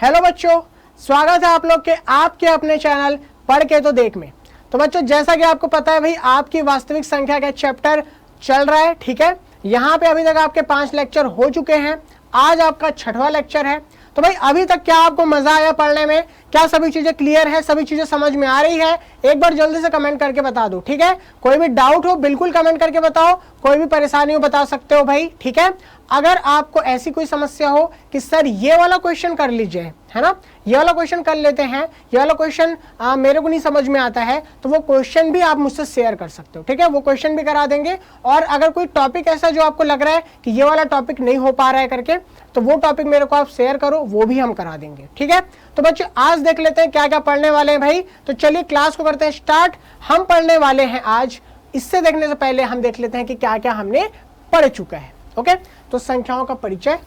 Hello बच्चों, स्वागत है आप लोग के आपके अपने चैनल पढ़ के तो देख में। तो बच्चों, जैसा कि आपको पता है भाई, आपकी वास्तविक संख्या का चैप्टर चल रहा है। ठीक है, यहाँ पे अभी तक आपके 5 लेक्चर हो चुके हैं। आज आपका 6वां लेक्चर है। तो भाई अभी तक क्या आपको मजा आया पढ़ने में? क्या सभी चीजें क्लियर है? सभी चीजें समझ में आ रही है? एक बार जल्दी से कमेंट करके बता दो। ठीक है, कोई भी डाउट हो बिल्कुल कमेंट करके बताओ, कोई भी परेशानी हो बता सकते हो भाई। ठीक है, अगर आपको ऐसी कोई समस्या हो कि सर ये वाला क्वेश्चन कर लीजिए, है ना, ये वाला क्वेश्चन कर लेते हैं, ये वाला क्वेश्चन मेरे को नहीं समझ में आता है, तो वो क्वेश्चन भी आप मुझसे शेयर कर सकते हो। ठीक है, वो क्वेश्चन भी करा देंगे। और अगर कोई टॉपिक ऐसा जो आपको लग रहा है कि ये वाला टॉपिक नहीं हो पा रहा है करके, तो वो टॉपिक मेरे को आप शेयर करो, वो भी हम करा देंगे। ठीक है, तो बच्चों आज देख लेते हैं क्या क्या पढ़ने वाले हैं भाई। तो चलिए क्लास को करते हैं स्टार्ट। हम पढ़ने वाले हैं आज, इससे देखने से पहले हम देख लेते हैं कि क्या क्या हमने पढ़ चुका है। ओके, तो संख्याओं का परिचय,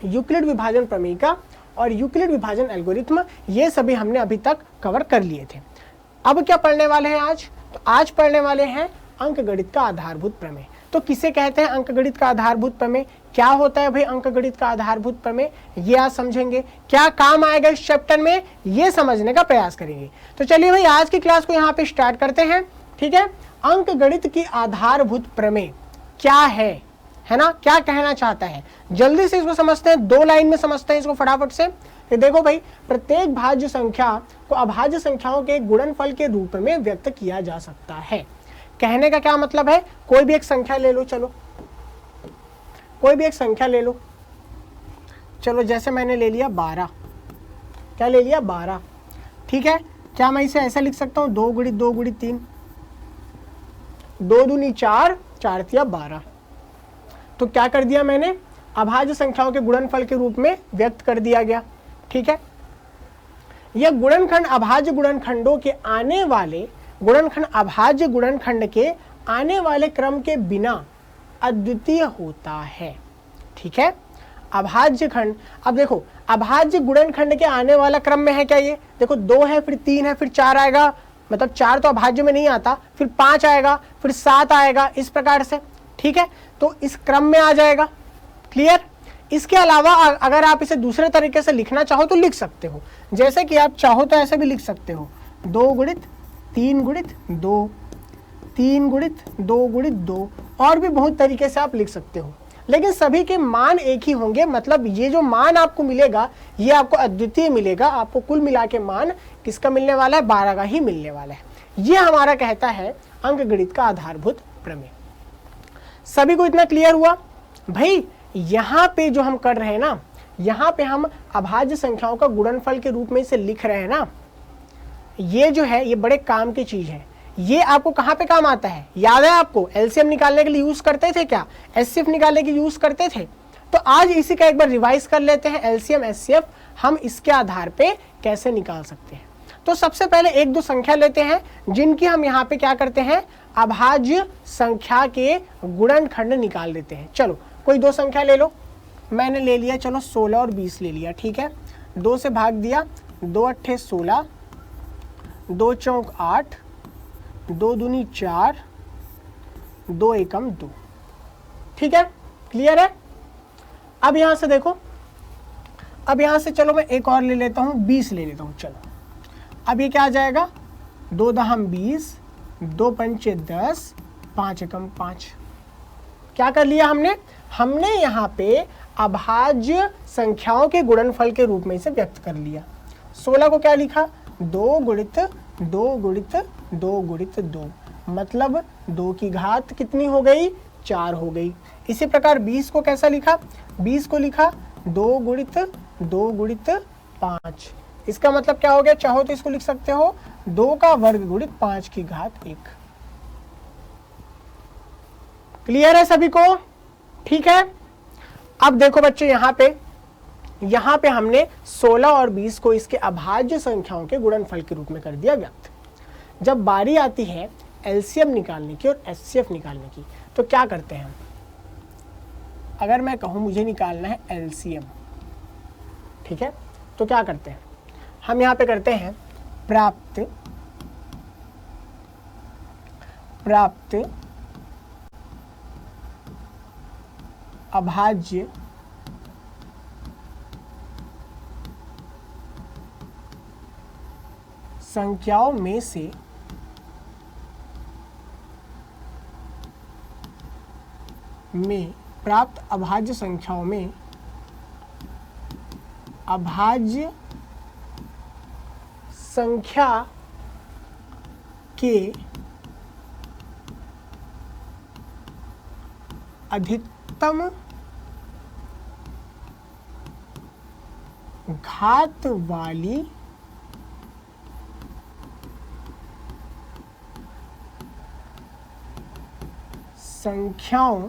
यूक्लिड विभाजन प्रमेयिका और यूक्लिड विभाजन एल्गोरिथम, ये सभी हमने अभी तक कवर कर लिए थे। अब क्या पढ़ने वाले हैं आज? तो आज पढ़ने वाले हैं अंकगणित का आधारभूत प्रमेय। तो किसे कहते हैं अंकगणित का आधारभूत प्रमेय? क्या होता है भाई अंकगणित का आधारभूत प्रमेय? ये आज समझेंगे। क्या काम आएगा इस चैप्टर में, ये समझने का प्रयास करेंगे। तो चलिए भाई आज की क्लास को यहाँ पे स्टार्ट करते हैं। ठीक है, अंकगणित की आधारभूत प्रमेय क्या है ना, क्या कहना चाहता है? जल्दी से इसको समझते हैं, 2 लाइन में समझते हैं इसको फटाफट से। ये देखो भाई, प्रत्येक भाज्य संख्या को अभाज्य संख्याओं के गुणनफल के रूप में व्यक्त किया जा सकता है। कहने का क्या मतलब है? कोई भी एक संख्या ले लो, चलो कोई भी एक संख्या ले लो। चलो जैसे मैंने ले लिया 12। क्या ले लिया? 12। ठीक है, क्या मैं इसे ऐसा लिख सकता हूं 2 गुणित 2 गुणित 3, 2 दूनी 4, 4 तिया 12। तो क्या कर दिया मैंने? अभाज्य संख्याओं के गुणनफल के रूप में व्यक्त कर दिया गया। ठीक है, यह गुणनखंड अभाज्य गुणनखंडों के आने वाले गुणनखंड अभाज्य गुणनखंड के आने वाले क्रम के बिना अद्वितीय होता है। ठीक है, अभाज्य खंड, अब देखो अभाज्य गुणनखंड के आने वाला क्रम में है क्या? ये देखो 2 है, फिर 3 है, फिर 4 आएगा, मतलब 4 तो अभाज्य में नहीं आता, फिर 5 आएगा, फिर 7 आएगा, इस प्रकार से। ठीक है, तो इस क्रम में आ जाएगा। क्लियर? इसके अलावा अगर आप इसे दूसरे तरीके से लिखना चाहो तो लिख सकते हो। जैसे कि आप चाहो तो ऐसे भी लिख सकते हो 2 गुणित 3 गुणित 2, 3 गुणित 2 गुणित 2, और भी बहुत तरीके से आप लिख सकते हो। लेकिन सभी के मान एक ही होंगे, मतलब ये जो मान आपको मिलेगा ये आपको अद्वितीय मिलेगा। आपको कुल मिला के मान किसका मिलने वाला है? 12 का ही मिलने वाला है। ये हमारा कहता है अंकगणित का आधारभूत प्रमेय। सभी को इतना क्लियर हुआ? भाई यहाँ पे जो हम कर रहे हैं ना, यहाँ पे हम अभाज्य संख्याओं का गुणनफल के रूप में इसे लिख रहे हैं ना, ये जो है ये बड़े काम की चीज है। ये आपको कहाँ पे काम आता है? याद है आपको? एलसीएम निकालने के लिए यूज करते थे क्या? एचसीएफ निकालने के यूज करते थे। तो आज इसी का एक बार रिवाइज कर लेते हैं। एलसीएम एचसीएफ हम इसके आधार पे कैसे निकाल सकते हैं। तो सबसे पहले 1-2 संख्या लेते हैं जिनकी हम यहाँ पे क्या करते हैं, अभाज्य संख्या के गुणनखंड निकाल लेते हैं। चलो कोई 2 संख्या ले लो। मैंने ले लिया, चलो 16 और 20 ले लिया। ठीक है, 2 से भाग दिया, 2 अट्ठे 16, 2 चौक 8, 2 दूनी 4, 2 एकम 2। ठीक है, क्लियर है? अब यहां से देखो, अब यहां से चलो मैं एक और ले लेता हूं, 20 ले लेता हूं। चलो अब ये क्या आ जाएगा? 2 दहम 20, 2 पंचे 10, 5 एकम 5। क्या कर लिया हमने? हमने यहाँ पे अभाज्य संख्याओं के गुणनफल के रूप में इसे व्यक्त कर लिया। 16 को क्या लिखा? 2 गुणित 2 गुणित 2 गुणित 2, मतलब 2 की घात कितनी हो गई? 4 हो गई। इसी प्रकार 20 को कैसा लिखा? 20 को लिखा 2 गुणित 2 गुणित 5। इसका मतलब क्या हो गया? चाहो तो इसको लिख सकते हो 2 का वर्ग गुणित 5 की घात 1। क्लियर है सभी को? ठीक है, अब देखो बच्चों यहाँ पे हमने 16 और 20 को इसके अभाज्य संख्याओं के गुणनफल के रूप में कर दिया व्यक्त। जब बारी आती है एलसीएम निकालने की और एचसीएफ निकालने की, तो क्या करते हैं? अगर मैं कहूं मुझे निकालना है एलसीएम, ठीक है, तो क्या करते हैं हम? यहाँ पे करते हैं प्राप्त अभाज्य संख्याओं में से प्राप्त अभाज्य संख्याओं में अभाज्य संख्या के अधिकतम घात वाली संख्याओं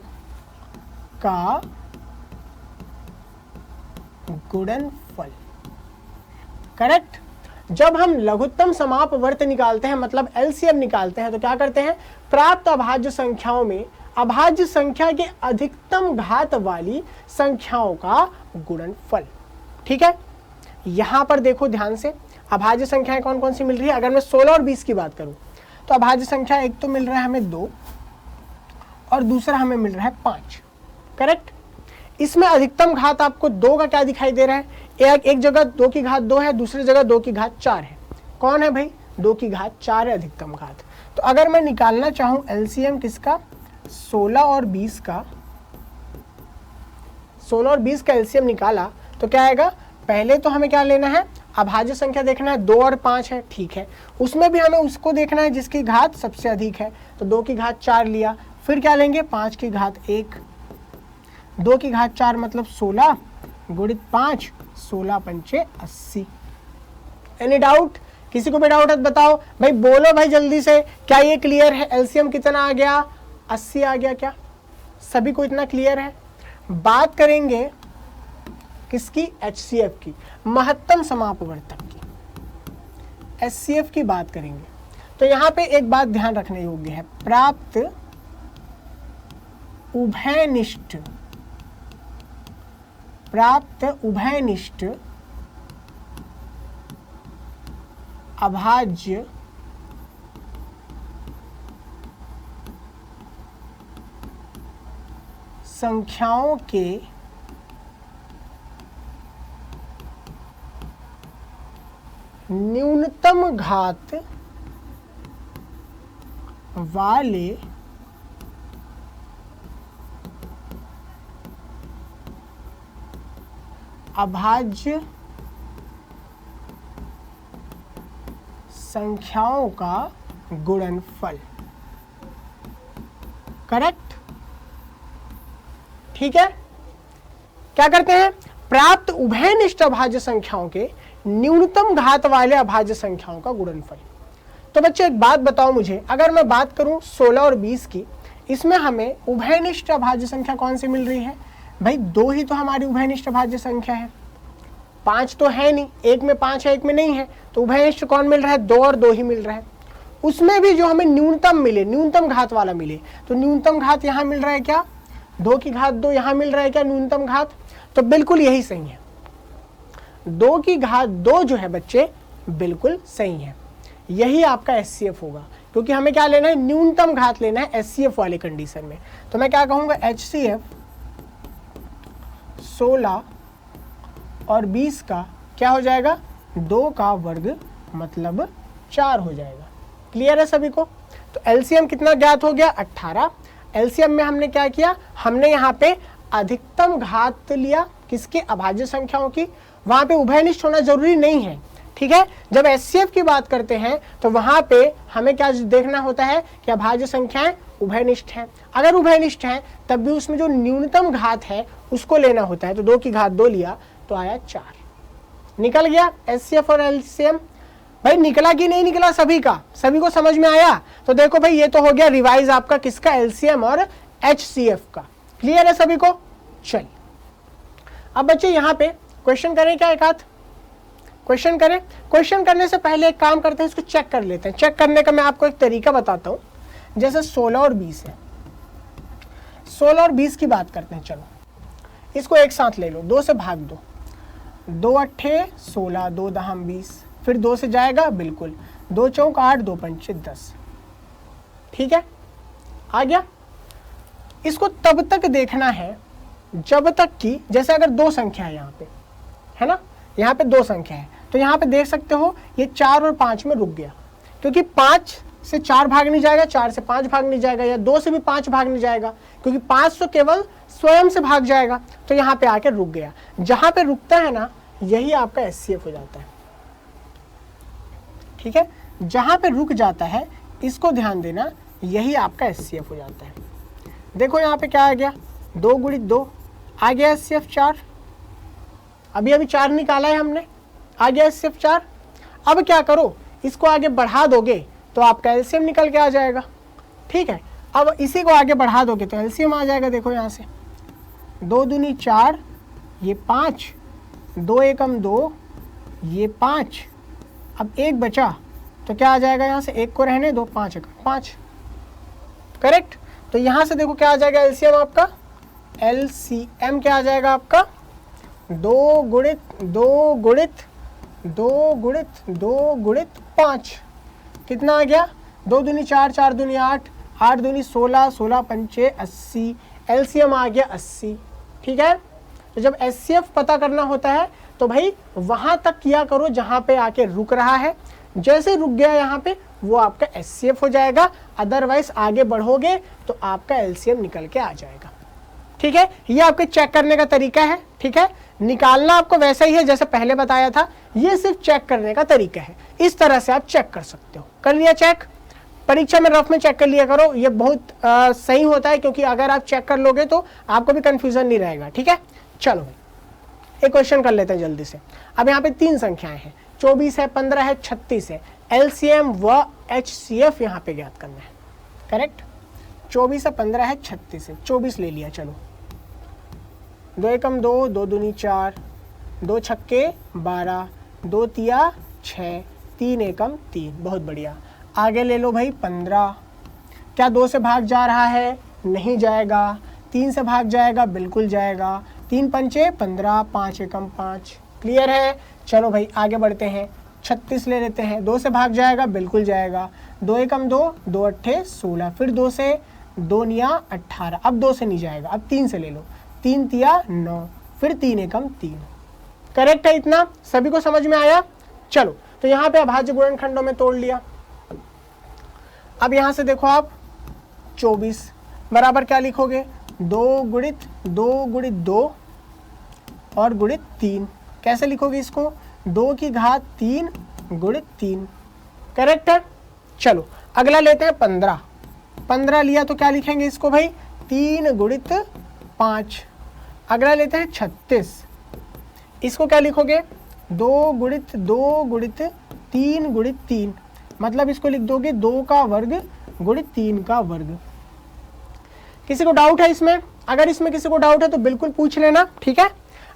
का गुणनफल। करेक्ट। जब हम लघुत्तम समापवर्त निकालते हैं, मतलब एलसीएम निकालते हैं, तो क्या करते हैं? प्राप्त अभाज्य संख्याओं में अभाज्य संख्या के अधिकतम घात वाली संख्याओं का गुणनफल। ठीक है, यहां पर देखो ध्यान से, अभाज्य संख्याएं कौन कौन सी मिल रही है। अगर मैं 16 और 20 की बात करूं तो अभाज्य संख्या एक तो मिल रहा है हमें 2 और दूसरा हमें मिल रहा है 5। करेक्ट। इसमें अधिकतम घात आपको 2 का क्या दिखाई दे रहा है? एक जगह 2 की घात 2 है, दूसरी जगह 2 की घात 4 है। कौन है भाई? 2 की घात 4 है अधिकतम घात। तो अगर मैं निकालना चाहूं एलसीएम किसका? 16 और 20 का, 16 और 20 का एलसीएम निकाला तो क्या आएगा? पहले तो हमें क्या लेना है? अभाज्य संख्या देखना है। 2 और 5 है, ठीक है। उसमें भी हमें उसको देखना है जिसकी घात सबसे अधिक है, तो 2 की घात 4 लिया। फिर क्या लेंगे? 5 की घात 1, 2 की घात 4 मतलब 16 गुणित 5, 16 पंचे 80। Any doubt? किसी को भी डाउट है तो बताओ भाई, बोलो भाई जल्दी से। क्या ये क्लियर है? एलसीएम कितना आ गया? 80 आ गया। क्या सभी को इतना क्लियर है? बात करेंगे किसकी? एचसीएफ की, महत्तम समापवर्तक की, एचसीएफ की बात करेंगे। तो यहां पे एक बात ध्यान रखने योग्य है, प्राप्त उभयनिष्ठ अभाज्य संख्याओं के न्यूनतम घात वाले अभाज्य संख्याओं का गुणनफल। करेक्ट। ठीक है। क्या करते हैं? प्राप्त उभयनिष्ठ अभाज्य संख्याओं के न्यूनतम घात वाले अभाज्य संख्याओं का गुणनफल। तो बच्चे एक बात बताओ मुझे, अगर मैं बात करूं 16 और 20 की, इसमें हमें उभयनिष्ठ अभाज्य संख्या कौन सी मिल रही है? भाई 2 ही तो हमारी उभयनिष्ठ अभाज्य संख्या है, 5 तो है नहीं। एक में 5 है, एक में नहीं है, तो उभयनिष्ठ कौन मिल रहा है? 2 और 2 ही मिल रहा है। उसमें भी जो हमें न्यूनतम मिले, न्यूनतम घात वाला मिले, तो न्यूनतम घात यहाँ मिल रहा है क्या? 2 की घात 2 यहाँ मिल रहा है क्या न्यूनतम घात? तो बिल्कुल यही सही है, 2 की घात 2 जो है बच्चे बिल्कुल सही है। यही आपका एचसीएफ होगा, क्योंकि हमें क्या लेना है? न्यूनतम घात लेना है एचसीएफ वाले कंडीशन में। तो मैं क्या कहूंगा? एचसीएफ 16 और 20 का क्या हो जाएगा? 2 का वर्ग मतलब 4 हो जाएगा। क्लियर है सभी को? तो एलसीएम कितना ज्ञात हो गया? 18। एलसीएम में हमने क्या किया? हमने यहाँ पे अधिकतम घात लिया किसके? अभाज्य संख्याओं की। वहां पे उभयनिष्ठ होना जरूरी नहीं है, ठीक है। जब एचसीएफ की बात करते हैं तो वहां पे हमें क्या देखना होता है कि अभाज्य संख्याएं उभयनिष्ठ हैं। अगर उभयनिष्ठ हैं तब भी उसमें जो न्यूनतम घात है उसको लेना होता है। तो 2 की घात 2 लिया तो आया 4। निकल गया एचसीएफ और एलसीएम। भाई निकला कि नहीं निकला? सभी का, सभी को समझ में आया? तो देखो भाई, ये तो हो गया रिवाइज आपका किसका? एलसीएम और एचसीएफ का। क्लियर है सभी को? चल अब बच्चे यहाँ पे क्वेश्चन करें क्या? एक आध क्वेश्चन करें। क्वेश्चन करने से पहले एक काम करते हैं, इसको चेक कर लेते हैं। चेक करने का मैं आपको एक तरीका बताता हूं। जैसे 16 और 20 है, 16 और 20 की बात करते हैं। चलो इसको एक साथ ले लो, 2 से भाग दो, 2 अट्ठे 16, 2 दहम 20, फिर 2 से जाएगा बिल्कुल, 2 चौक 8, 2 पंचे 10। ठीक है, आ गया। इसको तब तक देखना है जब तक कि, जैसे अगर 2 संख्या है यहाँ पे, है ना, यहाँ पे 2 संख्या है, तो यहाँ पे देख सकते हो ये 4 और 5 में रुक गया, क्योंकि 5 से 4 भाग नहीं जाएगा, 4 से 5 भाग नहीं जाएगा, या 2 से भी 5 भाग नहीं जाएगा, क्योंकि 5 तो केवल स्वयं से भाग जाएगा, तो यहाँ पे आके रुक गया। जहाँ पे रुकता है ना, यही आपका HCF हो जाता है। ठीक है, जहाँ पे रुक जाता है इसको ध्यान देना, यही आपका HCF हो जाता है। देखो यहाँ पे क्या आ गया, 2 गुणित 2 आ गया HCF 4। अभी 4 निकाला है हमने, आ गया HCF 4। अब क्या करो, इसको आगे बढ़ा दोगे तो आपका एलसीएम निकल के आ जाएगा। ठीक है, अब इसी को आगे बढ़ा दोगे तो एलसीएम आ जाएगा। देखो यहाँ से 2 दूनी 4, ये 5, 2 एकम 2, ये 5, अब 1 बचा तो क्या आ जाएगा, यहाँ से 1 को रहने दो, 5 एकम 5, करेक्ट। तो यहाँ से देखो क्या आ जाएगा एलसीएम आपका, एलसीएम क्या आ जाएगा आपका, 2 गुणित 2 गुणित 2 गुणित 2 गुणित 5, कितना आ गया, 2 दूनी 4, 4 दूनी 8, 8 दूनी 16, 16 पंचे 80, एलसीएम आ गया 80। ठीक है, तो जब एचसीएफ पता करना होता है तो भाई वहां तक किया करो जहां पे आके रुक रहा है, जैसे रुक गया यहाँ पे वो आपका एचसीएफ हो जाएगा, अदरवाइज आगे बढ़ोगे तो आपका एलसीएम निकल के आ जाएगा। ठीक है, ये आपके चेक करने का तरीका है। ठीक है, निकालना आपको वैसा ही है जैसे पहले बताया था, ये सिर्फ चेक करने का तरीका है। इस तरह से आप चेक कर सकते हो। कर लिया चेक, परीक्षा में रफ में चेक कर लिया करो, ये बहुत सही होता है, क्योंकि अगर आप चेक कर लोगे तो आपको भी कंफ्यूजन नहीं रहेगा। ठीक है, चलो भाई एक क्वेश्चन कर लेते हैं जल्दी से। अब यहाँ पे 3 संख्याएं हैं, 24 है, 15 है, 36 है। एलसीएम व एचसीएफ यहाँ पे ज्ञात करना है। करेक्ट, 24 है, 15 है, 36 है। 24 ले लिया, चलो 2 एकम 2, 2 दूनी 4, 2 छक्के 12, 2 तिया 6, 3 एकम 3। बहुत बढ़िया। आगे ले लो भाई 15, क्या 2 से भाग जा रहा है, नहीं जाएगा। 3 से भाग जाएगा, बिल्कुल जाएगा। 3 पंचे 15, 5 एकम 5। क्लियर है, चलो भाई आगे बढ़ते हैं। 36 ले लेते हैं, 2 से भाग जाएगा, बिल्कुल जाएगा। 2 एकम 2, 2 अट्ठे 16, फिर 2 से 2 निया 18, अब 2 से नहीं जाएगा, अब 3 से ले लो। 3 तिया 9, फिर 3 एकम 3। करेक्ट है, इतना सभी को समझ में आया। चलो तो यहाँ पे अभाज्य गुणनखंडों में तोड़ लिया। अब यहाँ से देखो आप 24 बराबर क्या लिखोगे, 2 गुणित 2 गुणित 2 और गुणित 3। कैसे लिखोगे इसको, 2 की घात 3 गुणित 3। करेक्ट है। चलो अगला लेते हैं 15। 15 लिया तो क्या लिखेंगे इसको भाई, 3 गुणित 5। अगला लेते हैं 36, इसको क्या लिखोगे, 2 गुणित 2 गुणित 3 गुणित 3, मतलब इसको लिख दोगे 2 का वर्ग गुणित 3 का वर्ग। किसी को डाउट है इसमें? अगर इसमें किसी को डाउट है तो बिल्कुल पूछ लेना। ठीक है,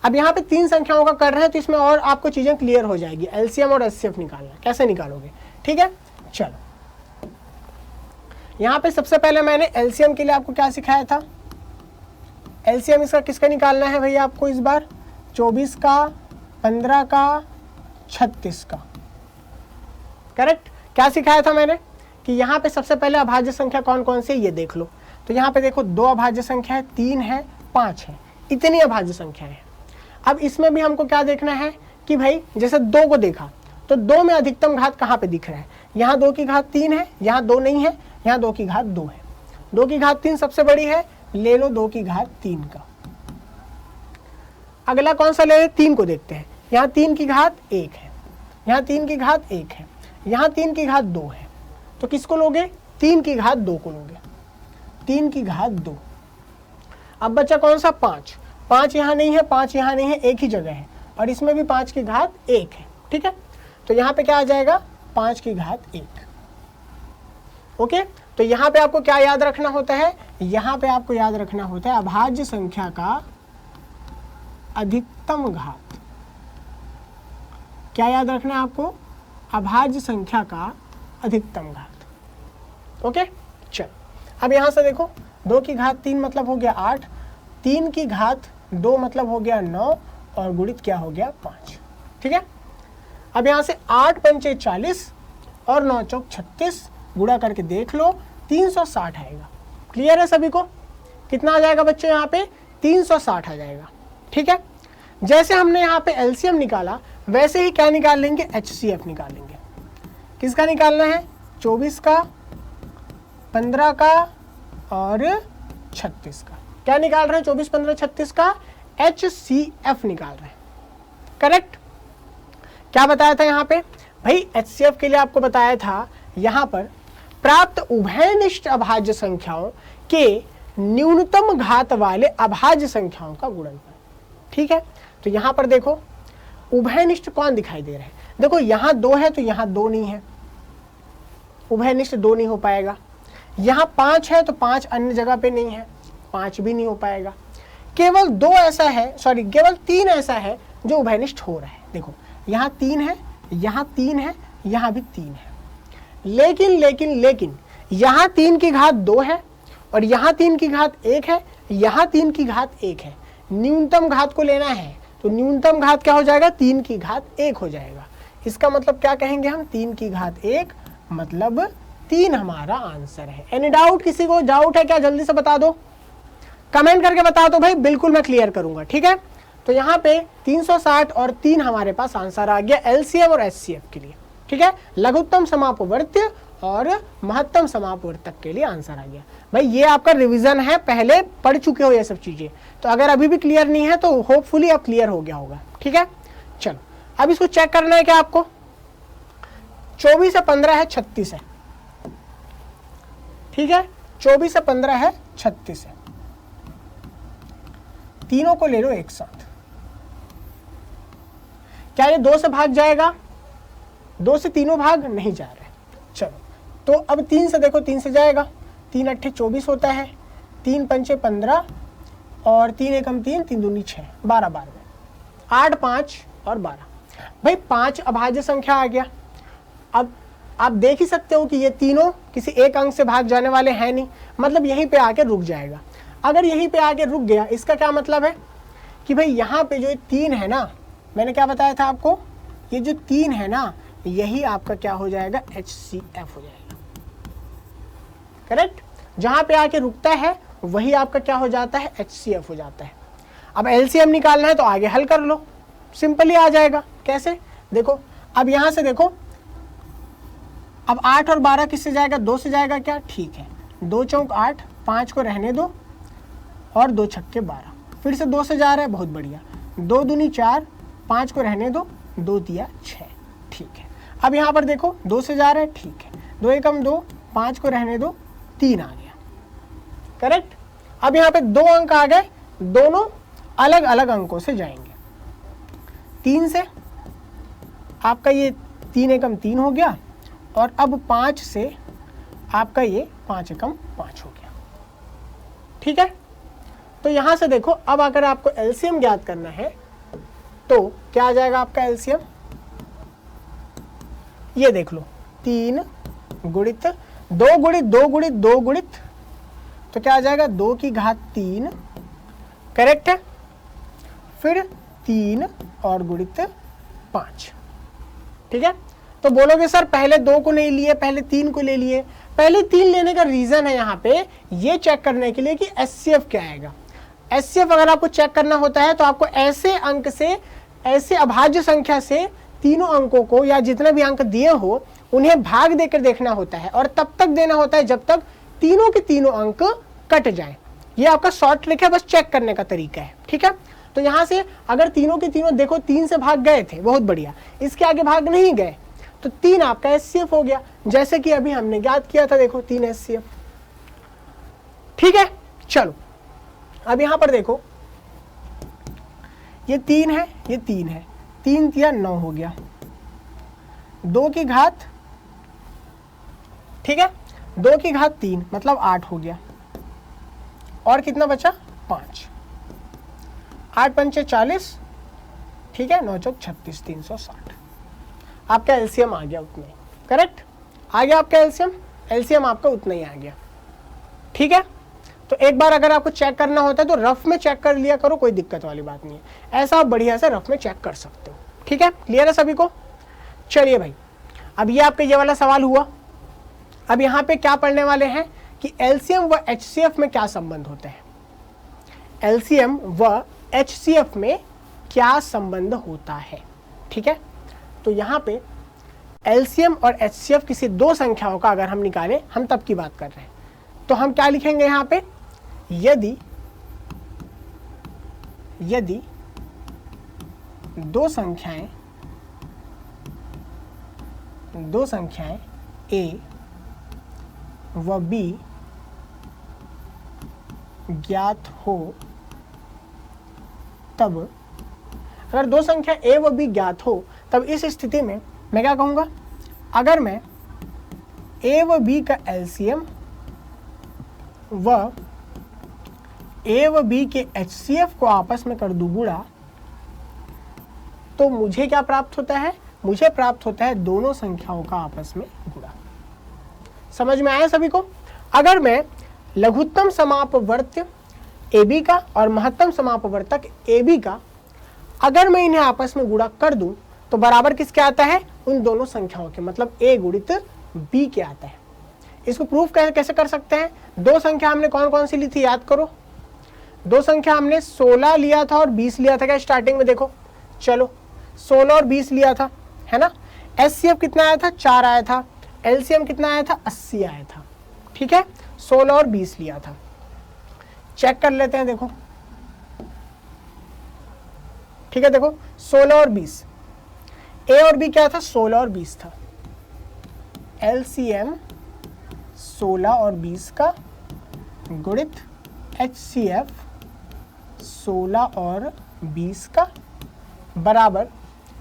अब यहाँ पे 3 संख्याओं का कर रहे हैं तो इसमें और आपको चीजें क्लियर हो जाएगी। एलसीएम और एचसीएफ निकालना, कैसे निकालोगे। ठीक है, चलो यहाँ पे सबसे पहले मैंने एलसीएम के लिए आपको क्या सिखाया था, एलसीएम इसका किसका निकालना है भैया आपको इस बार, 24 का, 15 का, 36 का। करेक्ट, क्या सिखाया था मैंने कि यहाँ पे सबसे पहले अभाज्य संख्या कौन कौन सी है ये देख लो। तो यहाँ पे देखो 2 अभाज्य संख्या है, 3 है, 5 है, इतनी अभाज्य संख्या है। अब इसमें भी हमको क्या देखना है कि भाई जैसे 2 को देखा तो 2 में अधिकतम घात कहाँ पे दिख रहा है, यहाँ 2 की घात 3 है, यहाँ 2 नहीं है, यहाँ 2 की घात 2 है। 2 की घात 3 सबसे बड़ी है, ले लो 2 की घात 3 का। अगला कौन सा ले, 3 को देखते हैं। यहाँ 3 की घात 1 है, यहाँ 3 की घात 1 है, यहाँ 3 की घात 2 है, तो किसको लोगे, 3 की घात 2 को लोगे, 3 की घात 2। अब बचा कौन सा, 5। 5 यहाँ नहीं है, 5 यहाँ नहीं है, एक ही जगह है, और इसमें भी 5 की घात 1 है। ठीक है, तो यहाँ पे क्या आ जाएगा, 5 की घात 1। ओके, तो यहाँ पे आपको क्या याद रखना होता है, यहाँ पे आपको याद रखना होता है अभाज्य संख्या का अधिकतम घात। क्या याद रखना है आपको, अभाज्य संख्या का अधिकतम घात। ओके, चलो अब यहाँ से देखो 2 की घात 3 मतलब हो गया 8, 3 की घात 2 मतलब हो गया 9, और गुणित क्या हो गया 5। ठीक है, अब यहाँ से 8 पंचे 40 और 9 चौक 36, गुणा करके देख लो 360 आएगा। क्लियर है सभी को, कितना आ जाएगा बच्चों, यहाँ पे 360 आ जाएगा। ठीक है, जैसे हमने यहाँ पे एलसीएम निकाला वैसे ही क्या निकाल लेंगे, HCF निकालेंगे। किसका निकालना है, 24 का, 15 का और 36 का। क्या निकाल रहे हैं, 24, 15, 36 का HCF निकाल रहे हैं। करेक्ट। क्या बताया था यहाँ पे भाई, HCF के लिए आपको बताया था यहाँ पर प्राप्त उभयनिष्ठ अभाज्य संख्याओं के न्यूनतम घात वाले अभाज्य संख्याओं का गुणनफल। ठीक है, तो यहाँ पर देखो उभयनिष्ठ कौन दिखाई दे रहे हैं, देखो यहाँ 2 है तो यहाँ 2 नहीं है, उभयनिष्ठ 2 नहीं हो पाएगा। यहाँ 5 है तो 5 अन्य जगह पे नहीं है, 5 भी नहीं हो पाएगा। केवल 2 ऐसा है, सॉरी केवल 3 ऐसा है जो उभयनिष्ठ हो रहा है। देखो यहाँ 3 है, यहाँ 3 है, यहाँ भी 3 है। लेकिन यहाँ 3 की घात 2 है और यहाँ 3 की घात 1 है, यहाँ 3 की घात 1 है। न्यूनतम घात को लेना है तो न्यूनतम घात क्या हो जाएगा, 3 की घात 1 हो जाएगा। इसका मतलब क्या कहेंगे हम, 3 की घात 1 मतलब 3 हमारा आंसर है। एनी डाउट, किसी को डाउट है क्या, जल्दी से बता दो, कमेंट करके बता दो भाई, बिल्कुल मैं क्लियर करूंगा। ठीक है, तो यहाँ पे 360 और 3 हमारे पास आंसर आ गया LCM और HCF के लिए। ठीक है, लघुत्तम समापवर्त्य और महत्तम समापवर्तक के लिए आंसर आ गया। भाई ये आपका रिवीजन है, पहले पढ़ चुके हो ये सब चीजें, तो अगर अभी भी क्लियर नहीं है तो होपफुली अब क्लियर हो गया होगा। ठीक है, चलो अब इसको चेक करना है क्या आपको। 24 से 15 है, 36 है। ठीक है, 24 से 15 है, 36 है। तीनों को ले लो एक साथ। क्या ये 2 से भाग जाएगा, 2 से तीनों भाग नहीं जा रहे। चलो तो अब 3 से देखो, 3 से जाएगा, 3 अट्ठे 24 होता है, 3 पंचे 15 और 3 एकम 3, 3 दूनी 6, 12 12 8 5 और 12। भाई 5 अभाज्य संख्या आ गया। अब आप देख ही सकते हो कि ये तीनों किसी एक अंक से भाग जाने वाले हैं नहीं, मतलब यहीं पे आके रुक जाएगा। अगर यहीं पे आके रुक गया, इसका क्या मतलब है कि भाई यहाँ पे जो 3 है ना, मैंने क्या बताया था आपको, ये जो 3 है ना, यही आपका क्या हो जाएगा, HCF हो जाएगा। करेक्ट, जहां पे आके रुकता है वही आपका क्या हो जाता है, HCF हो जाता है। अब LCM निकालना है तो आगे हल कर लो, सिंपली आ जाएगा। कैसे, देखो अब यहां से देखो, अब 8 और 12 किससे जाएगा, 2 से जाएगा क्या, ठीक है, 2 चौक 8, 5 को रहने दो और 2 छक्के 12, फिर से 2 से जा रहा है, बहुत बढ़िया, 2 दूनी 4, 5 को रहने दो, 2 दिया 6, ठीक है। अब यहाँ पर देखो 2 से जा रहा है, ठीक है, 2 एकम 2, 5 को रहने दो, 3 आ गया। करेक्ट, अब यहाँ पे 2 अंक आ गए, दोनों अलग अलग अंकों से जाएंगे। 3 से आपका ये 3 एकम 3 हो गया और अब 5 से आपका ये 5 एकम 5 हो गया। ठीक है, तो यहां से देखो, अब अगर आपको LCM ज्ञात करना है तो क्या आ जाएगा आपका LCM, ये देख लो, 3 गुणित 2 गुणित 2 गुणित 2 गुणित, तो क्या आ जाएगा, 2 की घात 3। करेक्ट है, फिर 3 और गुणित 5। ठीक है, तो बोलोगे सर पहले 2 को नहीं लिए, पहले 3 को ले लिए। पहले 3 लेने का रीजन है यहाँ पे ये चेक करने के लिए कि HCF क्या आएगा। HCF अगर आपको चेक करना होता है तो आपको ऐसे अंक से, ऐसे अभाज्य संख्या से तीनों अंकों को या जितने भी अंक दिए हो उन्हें भाग देकर देखना होता है, और तब तक देना होता है जब तक तीनों के तीनों अंक कट जाए। ये आपका शॉर्ट ट्रिक है, बस चेक करने का तरीका है। ठीक है, तो यहां से अगर तीनों के तीनों देखो 3 से भाग गए थे, बहुत बढ़िया, इसके आगे भाग नहीं गए तो 3 आपका HCF हो गया, जैसे कि अभी हमने ज्ञात किया था, देखो 3 HCF। ठीक है, चलो अब यहां पर देखो, ये 3 है, ये 3 है, 3 तिया 9 हो गया, 2 की घात, ठीक है, 2 की घात 3 मतलब 8 हो गया, और कितना बचा, 5, 8 पंचे 40, ठीक है, 9 चौक 36, 360। आपका LCM आ गया उतना ही। करेक्ट, आ गया आपका LCM आपका उतना ही आ गया। ठीक है, तो एक बार अगर आपको चेक करना होता है तो रफ में चेक कर लिया करो, कोई दिक्कत वाली बात नहीं है, ऐसा आप बढ़िया से रफ में चेक कर सकते हो। ठीक है, क्लियर है सभी को। चलिए भाई, अब ये आपका ये वाला सवाल हुआ। अब यहाँ पे क्या पढ़ने वाले हैं कि LCM व HCF में क्या संबंध होते हैं। LCM व HCF में क्या संबंध होता है। ठीक है। तो यहाँ पे एलसीएम और एचसीएफ किसी दो संख्याओं का अगर हम निकालें, हम तब की बात कर रहे हैं, तो हम क्या लिखेंगे यहाँ पे, यदि दो संख्याएं ए व बी ज्ञात हो, तब अगर दो संख्या ए व बी ज्ञात हो, तब इस स्थिति में मैं क्या कहूँगा, अगर मैं ए व बी का एलसीएम व ए व बी के एचसीएफ को आपस में कर दूं गुणा, तो मुझे क्या प्राप्त होता है, मुझे प्राप्त होता है दोनों संख्याओं का आपस में गुणा। समझ में आया सभी को? अगर मैं लघुत्तम समापवर्त्य AB का और महत्तम समापवर्तक AB का अगर मैं इन्हें आपस में गुणा कर दूं, तो बराबर किसके आता है, उन दोनों संख्याओं के, मतलब A गुणित B के आता है। इसको प्रूफ कैसे कर सकते हैं? दो संख्या हमने कौन कौन सी ली थी, याद करो। दो संख्या हमने 16 लिया था और 20 लिया था क्या स्टार्टिंग में, देखो चलो 16 और 20 लिया था, है ना। एचसीएफ कितना आया था, 4 आया था। एलसीएम कितना आया था, 80 आया था। ठीक है, 16 और 20 लिया था। चेक कर लेते हैं, देखो ठीक है, देखो 16 और 20, ए और बी क्या था, 16 और 20 था। एलसीएम 16 और 20 का गुणित एचसीएफ 16 और 20 का बराबर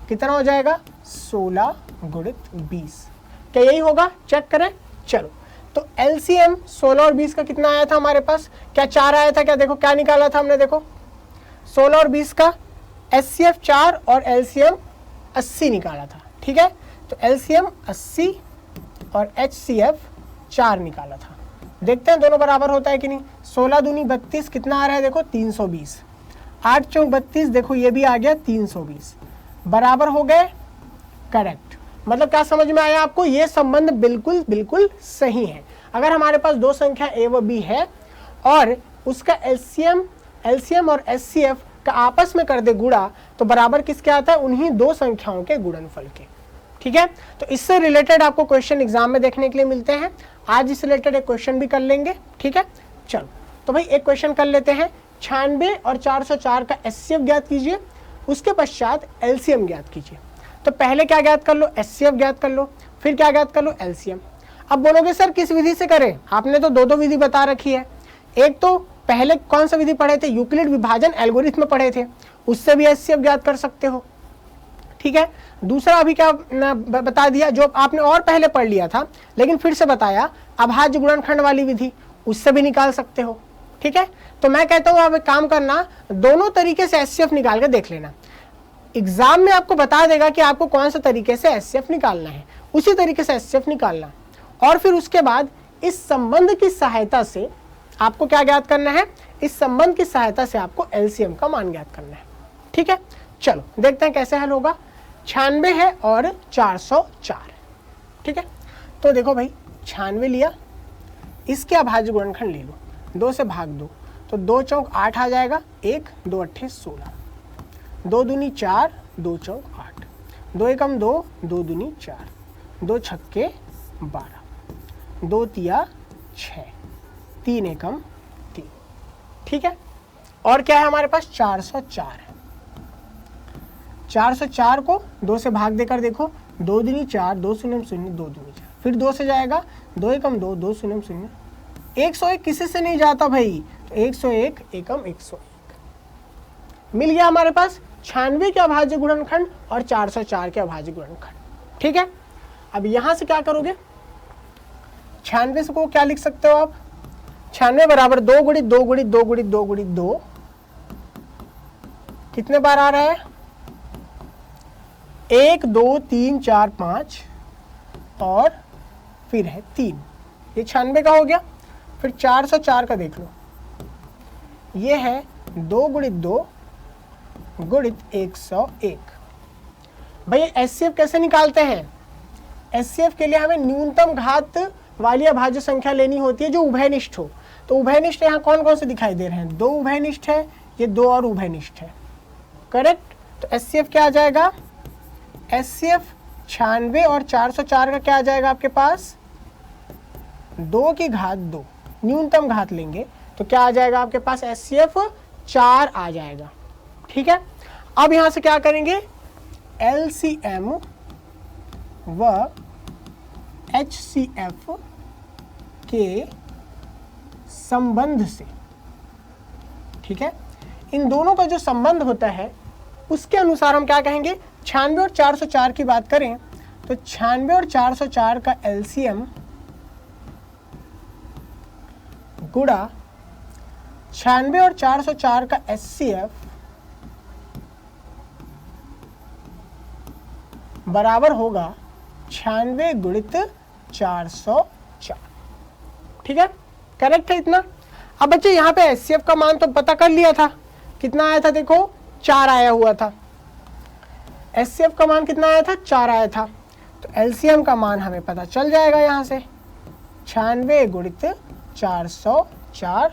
कितना हो जाएगा, 16 गुणित 20। क्या यही होगा, चेक करें। चलो, तो एलसीएम 16 और 20 का कितना आया था हमारे पास, क्या 4 आया था क्या, देखो क्या निकाला था हमने, देखो 16 और 20 का एचसीएफ 4 और एलसीएम 80 निकाला था। ठीक है, तो एलसीएम 80 और एचसीएफ 4 निकाला था। देखते हैं दोनों बराबर होता है कि नहीं। 16 दूनी 32, कितना आ रहा है देखो, 320। 8 चौक 32, देखो ये भी आ गया 320, बराबर हो गए, करेक्ट। मतलब क्या समझ में आया आपको, ये संबंध बिल्कुल बिल्कुल सही है। अगर हमारे पास दो संख्या ए व बी है और उसका एलसीएम और एचसीएफ का आपस में कर दे गुणा, तो बराबर किसके आता है, उन्हीं दो संख्याओं के गुणनफल के। ठीक है, तो इससे रिलेटेड आपको क्वेश्चन एग्जाम में देखने के लिए मिलते हैं। आज इससे रिलेटेड एक क्वेश्चन भी कर लेंगे। ठीक है, चलो तो भाई एक क्वेश्चन कर लेते हैं। 96 और 404 का एचसीएफ ज्ञात कीजिए, उसके पश्चात एलसीएम ज्ञात कीजिए। तो पहले क्या ज्ञात कर लो, एचसीएफ ज्ञात कर लो, फिर क्या ज्ञात कर लो, एलसीएम। अब बोलोगे सर किस विधि से करें, आपने तो दो विधि बता रखी है। एक तो पहले कौन सा विधि पढ़े थे, यूक्लिड विभाजन एल्गोरिथम में पढ़े थे, उससे भी एचसीएफ ज्ञात कर सकते हो। ठीक है, दूसरा अभी क्या बता दिया, जो आपने और पहले पढ़ लिया था लेकिन फिर से बताया, अभाज्य गुणनखंड वाली विधि, उससे भी निकाल सकते हो। ठीक है, तो मैं कहता हूं आप एक काम करना, दोनों तरीके से एचसीएफ निकाल के देख लेना। एग्जाम में आपको बता देगा कि आपको कौन सा तरीके से एचसीएफ निकालना है, उसी तरीके से एचसीएफ निकालना, और फिर उसके बाद इस संबंध की सहायता से आपको क्या ज्ञात करना है, इस संबंध की सहायता से आपको एलसीएम का मान ज्ञात करना है। ठीक है, चलो देखते हैं कैसे हल होगा। 96 है और 404। ठीक है, तो देखो भाई 96 लिया, इसके अभाज्य गुणनखंड ले लो, 2 से भाग दो, तो 2 चौक 8 आ जाएगा, 1 2 अट्ठे 16, 2 दूनी 4, 2 चौक 8, 2 एकम 2, 2 दूनी 4, 2 छक्के 12, 2 तिया 6, 3 एकम 3। ठीक है, और क्या है हमारे पास, 404 है। 404 को 2 से भाग देकर देखो, 2 दूनी 4, 2 शून्य 0, 2 दूनी 4, फिर 2 से जाएगा, 2 एकम 2, 2 शून्य 0, 101 किसी से नहीं जाता भाई, तो 101 एकम 101 मिल गया हमारे पास 96 के अभाज्य गुणनखंड और 404 के अभाज्य गुणनखंड। ठीक है, अब यहां से क्या करोगे, 96 को क्या लिख सकते हो आप, 96 बराबर 2 गुणित 2 गुणित 2 गुणित 2 गुणित 2, कितने बार आ रहा है, 1 2 3 4 5 और फिर है 3, ये 96 का हो गया। फिर 404 का देख लो, ये है 2 गुणित 2 गुणित 101। भाई एचसीएफ कैसे निकालते हैं, एचसीएफ के लिए हमें न्यूनतम घात वाली अभाज्य संख्या लेनी होती है जो उभयनिष्ठ हो। तो उभयनिष्ठ यहाँ कौन कौन से दिखाई दे रहे हैं, 2 उभयनिष्ठ है, ये 2 और उभयनिष्ठ है, करेक्ट। तो एचसीएफ क्या आ जाएगा, HCF 96 और 404 का क्या आ जाएगा आपके पास 2 की घात 2, न्यूनतम घात लेंगे तो क्या आ जाएगा आपके पास HCF 4 आ जाएगा। ठीक है, अब यहां से क्या करेंगे LCM व HCF के संबंध से, ठीक है, इन दोनों का जो संबंध होता है उसके अनुसार हम क्या कहेंगे 96 और 404 की बात करें तो 96 और 404 का LCM गुणा 96 और 404 का HCF बराबर होगा 96 गुणित 404। ठीक है, करेक्ट है इतना। अब बच्चे यहाँ पे HCF का मान तो पता कर लिया था, कितना आया था देखो 4 आया हुआ था। HCF का मान कितना आया था 4 आया था, तो LCM का मान हमें पता चल जाएगा यहाँ से 96 गुणित 404।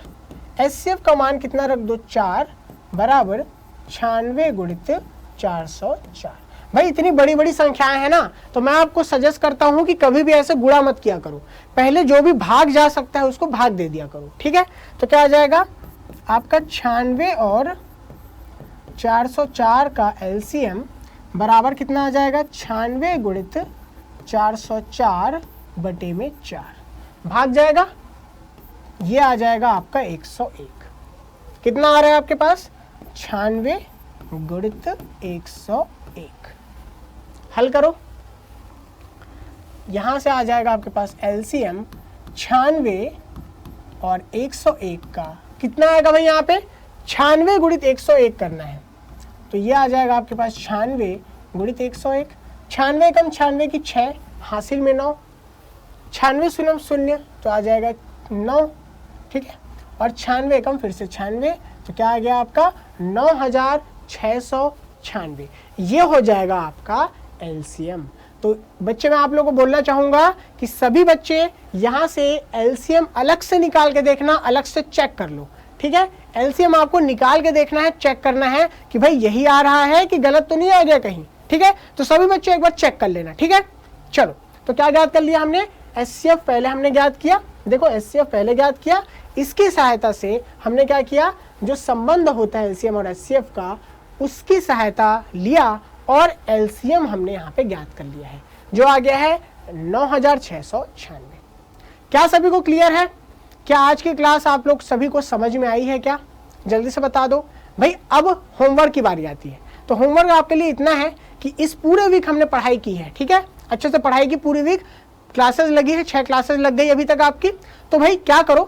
HCF का मान कितना रख दो 4 बराबर 96 गुणित 404। भाई इतनी बड़ी बड़ी संख्याएं हैं ना, तो मैं आपको सजेस्ट करता हूं कि कभी भी ऐसे गुणा मत किया करो, पहले जो भी भाग जा सकता है उसको भाग दे दिया करो। ठीक है, तो क्या आ जाएगा आपका 96 और 404 का LCM बराबर कितना आ जाएगा 96 गुणित 404 बटे में 4, भाग जाएगा, ये आ जाएगा आपका 101। कितना आ रहा है आपके पास 96 गुणित 101। हल करो, यहां से आ जाएगा आपके पास LCM 96 और 101 का कितना आएगा भाई, यहाँ पे 96 गुणित 101 करना है, तो ये आ जाएगा आपके पास 96 गुणित 101। 96 कम 96 की 6, हासिल में 9, 96 शून्य 0 तो आ जाएगा 9। ठीक है, और 96 कम फिर से 96 तो क्या आ गया आपका 9696। ये हो जाएगा आपका LCM। तो बच्चे मैं आप लोगों को बोलना चाहूंगा कि सभी बच्चे यहां से LCM अलग से निकाल के देखना, अलग से चेक कर लो। ठीक है, LCM आपको निकाल के देखना है, चेक करना है कि भाई यही आ रहा है कि गलत तो नहीं आ गया कहीं। ठीक है, तो सभी बच्चे एक बार चेक कर लेना। ठीक है, चलो तो क्या ज्ञात कर लिया हमने, HCF पहले हमने ज्ञात किया, देखो HCF पहले ज्ञात किया, इसकी सहायता से हमने क्या किया, जो संबंध होता है LCM और HCF का उसकी सहायता लिया और LCM हमने यहाँ पे ज्ञात कर लिया है, जो आ गया है 9696। क्या सभी को क्लियर है? क्या आज की क्लास आप लोग सभी को समझ में आई है क्या? जल्दी से बता दो भाई। अब होमवर्क की बारी आती है, तो होमवर्क आपके लिए इतना है कि इस पूरे वीक हमने पढ़ाई की है, ठीक है, अच्छे से पढ़ाई की, पूरी वीक क्लासेस लगी है, 6 क्लासेस लग गई अभी तक आपकी। तो भाई क्या करो,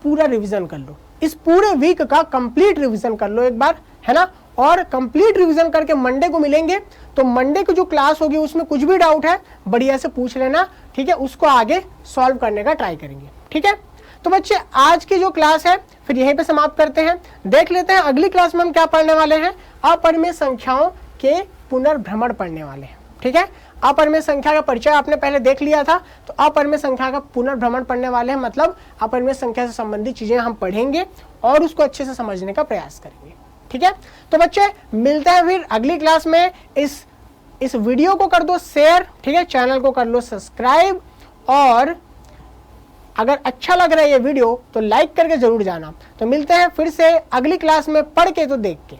पूरा रिवीजन कर लो, इस पूरे वीक का कंप्लीट रिवीजन कर लो एक बार, है ना। और कंप्लीट रिवीजन करके मंडे को मिलेंगे, तो मंडे को जो क्लास होगी उसमें कुछ भी डाउट है बढ़िया से पूछ लेना, ठीक है, उसको आगे सॉल्व करने का ट्राई करेंगे। ठीक है, तो बच्चे आज की जो क्लास है फिर यहीं पे समाप्त करते हैं। देख लेते हैं अगली क्लास में हम क्या पढ़ने वाले हैं, अपरिमेय संख्याओं के पुनर्भ्रमण पढ़ने वाले हैं। ठीक है, अपरिमेय संख्या का परिचय आपने पहले देख लिया था, तो अपरिमेय संख्या का पुनर्भ्रमण पढ़ने वाले हैं, मतलब अपरिमेय संख्या से संबंधित चीजें हम पढ़ेंगे और उसको अच्छे से समझने का प्रयास करेंगे। ठीक है, तो बच्चे मिलते हैं फिर अगली क्लास में। इस वीडियो को कर दो शेयर, ठीक है, चैनल को कर लो सब्सक्राइब, और अगर अच्छा लग रहा है ये वीडियो तो लाइक करके जरूर जाना। तो मिलते हैं फिर से अगली क्लास में, पढ़ के तो देख के।